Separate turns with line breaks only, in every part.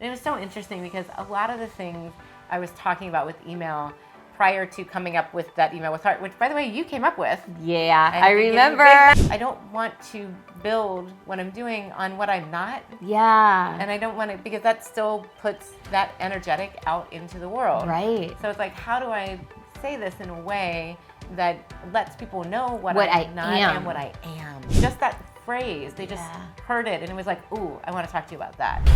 It was so interesting because a lot of the things I was talking about with email prior to coming up with that email with heart, which by the way, you came up with.
Yeah, I remember.
I don't want to build what I'm doing on what I'm not.
Yeah.
And I don't want to, because that still puts that energetic out into the world.
Right.
So it's like, how do I say this in a way that lets people know what I'm not and what I am? Just that phrase, they just heard it and it was like, ooh, I want to talk to you about that.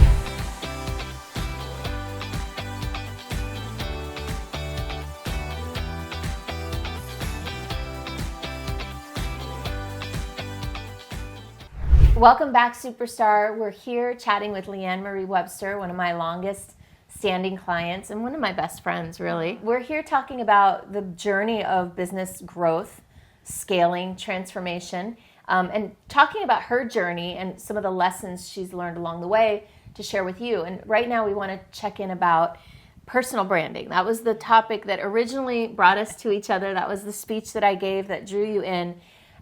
Welcome back, Superstar. We're here chatting with Leanne Marie Webster, one of my longest standing clients and one of my best friends, really. We're here talking about the journey of business growth, scaling, transformation, and talking about her journey and some of the lessons she's learned along the way to share with you. And right now we want to check in about personal branding. That was the topic that originally brought us to each other. That was the speech that I gave that drew you in.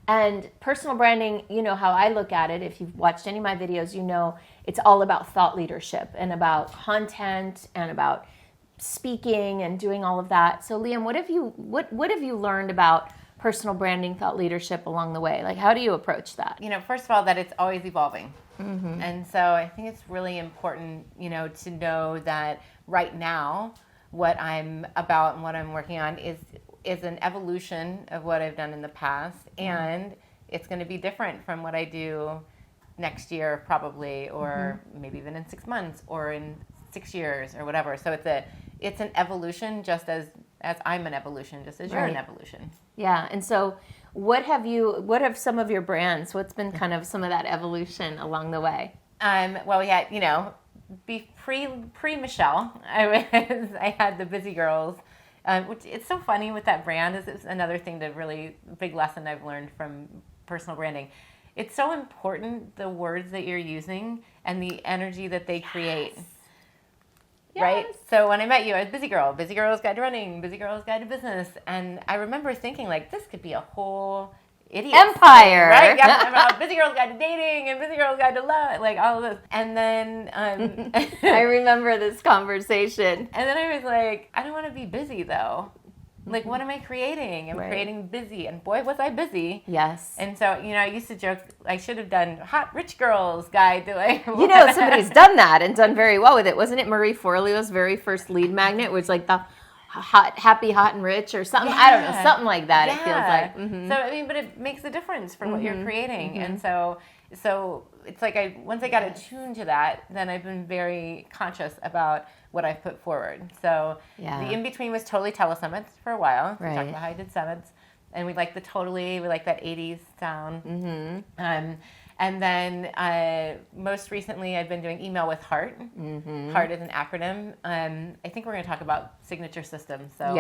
And personal branding, you know how I look at it. If you've watched any of my videos, you know it's all about thought leadership and about content and about speaking and doing all of that. So, Liam, what have you learned about personal branding, thought leadership along the way? Like, how do you approach that?
You know, first of all, that it's always evolving. Mm-hmm. And so I think it's really important, you know, to know that right now what I'm about and what I'm working on is an evolution of what I've done in the past, and it's going to be different from what I do next year probably, or maybe even in 6 months or in 6 years or whatever. So it's an evolution, just as I'm an evolution, just as you're an evolution. Yeah.
And so what have some of your brands, what's been kind of some of that evolution along the way?
Well, we had, you know, pre Michelle, I had the Busy Girls. Which it's so funny with that brand. It's another thing, the really big lesson I've learned from personal branding. It's so important, the words that you're using and the energy that they create. Yes. Right? So when I met you, I was Busy Girl. Busy Girl's Guide to Running, Busy Girl's Guide to Business. And I remember thinking, like, this could be a whole idiot
empire,
right? Yeah, about Busy Girl's Guide to Dating and Busy Girl's Guide to Love, like all of this. And then
I remember this conversation.
And then I was like, I don't want to be busy though. Like, what am I creating? I'm creating busy, and boy, was I busy.
Yes.
And so, you know, I used to joke I should have done Hot Rich Girls Guide to, like,
you know, somebody's done that and done very well with it. Wasn't it Marie Forleo's very first lead magnet, which like the hot, happy, hot, and rich, or something? I don't know, something like that. It feels like. Mm-hmm.
So I mean, but it makes a difference for what you're creating, and so it's like once I got attuned to that, then I've been very conscious about what I've put forward. So the in between was totally telesummits for a while. We talked about how I did summits, and we like that 80s sound. Mm-hmm. And then most recently, I've been doing Email with Heart. Mm-hmm. Heart is an acronym. I think we're going to talk about signature systems, so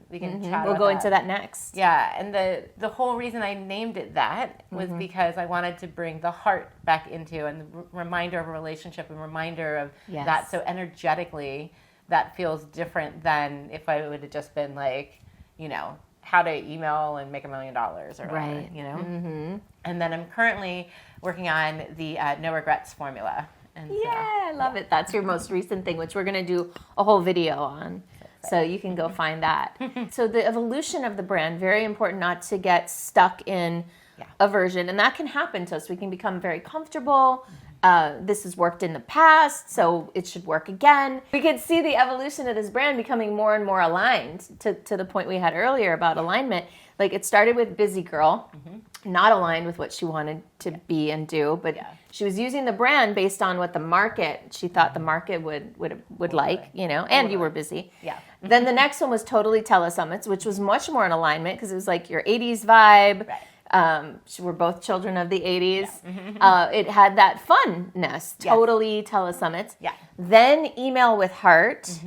we can chat about
We'll go into that next.
Yeah, and the whole reason I named it that was because I wanted to bring the heart back into, and the reminder of a relationship, and reminder of that. So energetically, that feels different than if I would have just been like, you know, how to email and make $1 million or whatever, you know? Mm-hmm. And then I'm currently working on the no regrets formula. And
I love it. That's your most recent thing, which we're going to do a whole video on. So you can go find that. So the evolution of the brand, very important not to get stuck in a version. And that can happen to us. We can become very comfortable. This has worked in the past, so it should work again. We could see the evolution of this brand becoming more and more aligned to the point we had earlier about alignment. Like, it started with Busy Girl, not aligned with what she wanted to be and do, but she was using the brand based on what the market, she thought the market would like, you know, and you were busy. Yeah. Then the next one was totally telesummits, which was much more in alignment because it was like your 80s vibe. Right. We're both children of the 80s. Yeah. It had that funness, totally telesummits. Yeah. Then Email with Heart,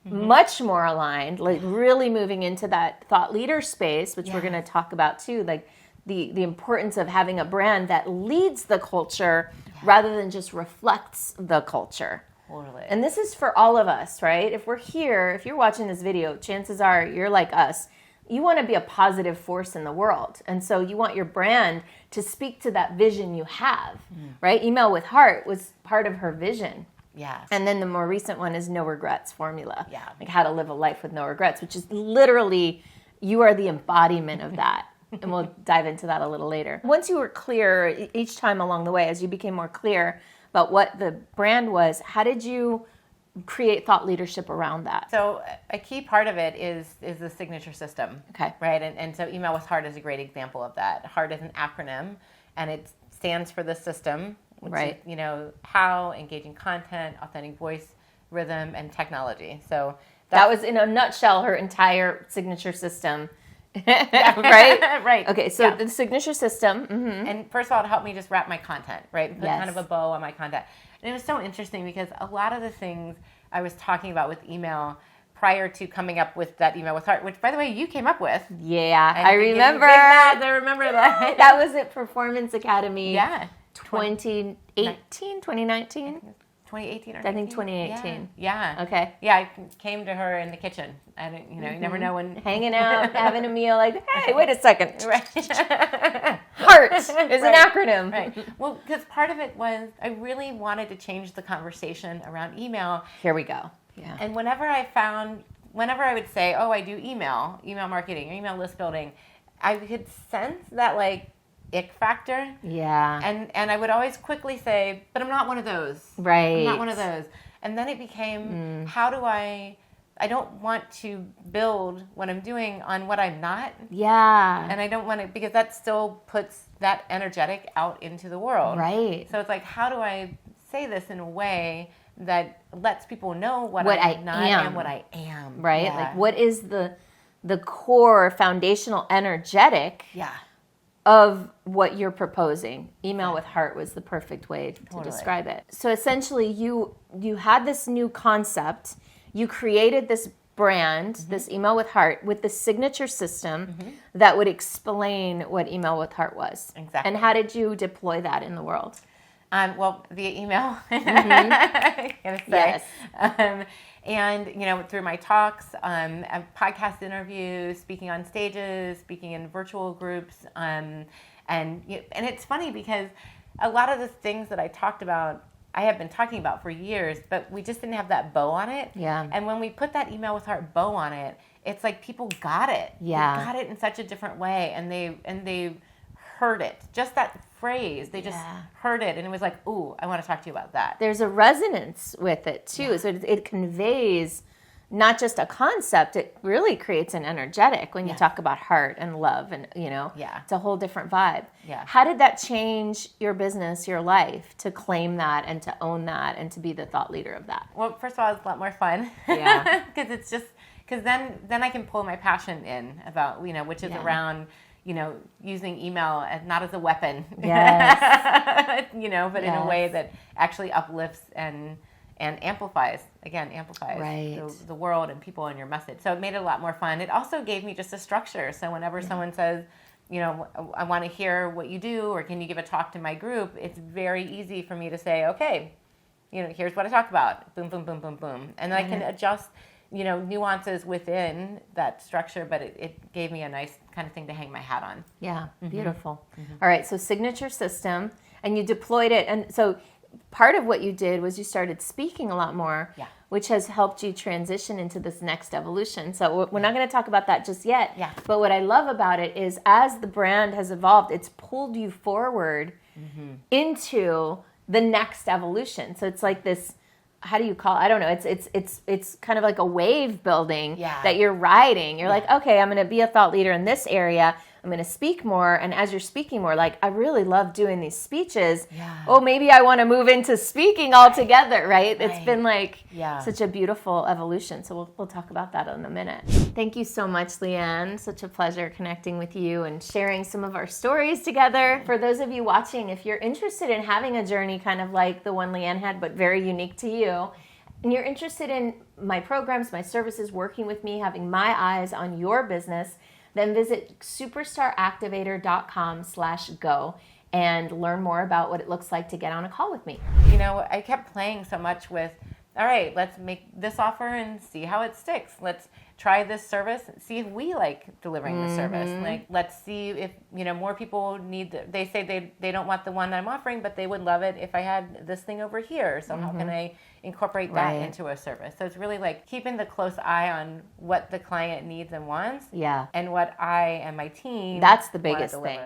much more aligned, like really moving into that thought leader space, which we're going to talk about too, like the importance of having a brand that leads the culture rather than just reflects the culture. Totally. And this is for all of us, right? If we're here, if you're watching this video, chances are you're like us. You want to be a positive force in the world. And so you want your brand to speak to that vision you have, right? Email with Heart was part of her vision.
Yeah.
And then the more recent one is No Regrets Formula.
Yeah.
Like how to live a life with no regrets, which is literally, you are the embodiment of that. And we'll dive into that a little later. Once you were clear, each time along the way, as you became more clear about what the brand was, how did you create thought leadership around that?
So a key part of it is the signature system.
Okay.
Right? And so Email with Heart is a great example of that. Heart is an acronym, and it stands for the system, which is, you know, how, engaging content, authentic voice, rhythm, and technology. So
that was, in a nutshell, her entire signature system. Right?
Right.
Okay, so the signature system.
And first of all, it helped me just wrap my content, right? Put kind of a bow on my content. And it was so interesting because a lot of the things I was talking about with email prior to coming up with that Email with Heart, which, by the way, you came up with.
Yeah, I remember.
I remember that.
That was at Performance Academy.
Yeah.
2018, 2019?
2018 or 19?
I think 2018.
Yeah.
Okay.
Yeah, I came to her in the kitchen. I didn't, you know, you never know when.
Hanging out, having a meal, like, hey, wait a second.
Right.
HEART is an acronym.
Right. Well, because part of it was I really wanted to change the conversation around email.
Here we go. Yeah.
And whenever I would say, oh, I do email marketing, or email list building, I could sense that, like, ick factor.
Yeah.
And I would always quickly say, but I'm not one of those.
Right.
I'm not one of those. And then it became, how do I don't want to build what I'm doing on what I'm not.
Yeah.
And I don't want to, because that still puts that energetic out into the world.
Right.
So it's like, how do I say this in a way that lets people know what I'm not and what I am.
Right? Yeah. Like, what is the core foundational energetic of what you're proposing? Email with Heart was the perfect way to describe it. So essentially, you had this new concept. You created this brand, this Email with Heart, with the signature system that would explain what Email with Heart was.
Exactly.
And how did you deploy that in the world?
Well, via email, I gotta say.
Yes.
And, you know, through my talks, podcast interviews, speaking on stages, speaking in virtual groups. And it's funny because a lot of the things that I talked about, I have been talking about for years, but we just didn't have that bow on it.
Yeah.
And when we put that Email with Heart bow on it, it's like people got it.
Yeah.
They got it in such a different way, and they heard it. Just that phrase, they just heard it, and it was like, ooh, I want to talk to you about that.
There's a resonance with it too. So it conveys not just a concept, it really creates an energetic when you talk about heart and love, and, you know, it's a whole different vibe.
Yeah.
How did that change your business, your life, to claim that and to own that and to be the thought leader of that?
Well, first of all, it's a lot more fun.
Yeah.
Because then I can pull my passion in about, you know, which is around, you know, using email as not as a weapon, you know, but in a way that actually uplifts and amplifies the world and people and your message. So it made it a lot more fun. It also gave me just a structure. So whenever someone says, you know, I want to hear what you do, or can you give a talk to my group, it's very easy for me to say, okay, you know, here's what I talk about. Boom, boom, boom, boom, boom. And I can adjust, you know, nuances within that structure, but it gave me a nice kind of thing to hang my hat on.
Yeah, beautiful. All right, so signature system, and you deployed it. And so part of what you did was you started speaking a lot more, which has helped you transition into this next evolution. So we're not going to talk about that just yet.
Yeah.
But what I love about it is, as the brand has evolved, it's pulled you forward into the next evolution. So it's like this, how do you call it? I don't know. It's kind of like a wave building that you're riding. You're like, okay, I'm going to be a thought leader in this area. I'm going to speak more. And as you're speaking more, like, I really love doing these speeches. Yeah. Oh, maybe I want to move into speaking altogether, right? It's been like such a beautiful evolution. So we'll talk about that in a minute. Thank you so much, Leanne. Such a pleasure connecting with you and sharing some of our stories together. For those of you watching, if you're interested in having a journey kind of like the one Leanne had, but very unique to you, and you're interested in my programs, my services, working with me, having my eyes on your business, then visit superstaractivator.com/go and learn more about what it looks like to get on a call with me.
You know, I kept playing so much with all right, let's make this offer and see how it sticks. Let's try this service and see if we like delivering the service. Like, let's see if, more people they say they don't want the one that I'm offering, but they would love it if I had this thing over here. So how can I incorporate that into a service? So it's really like keeping the close eye on what the client needs and wants.
Yeah.
And what I and my team
That's the biggest thing.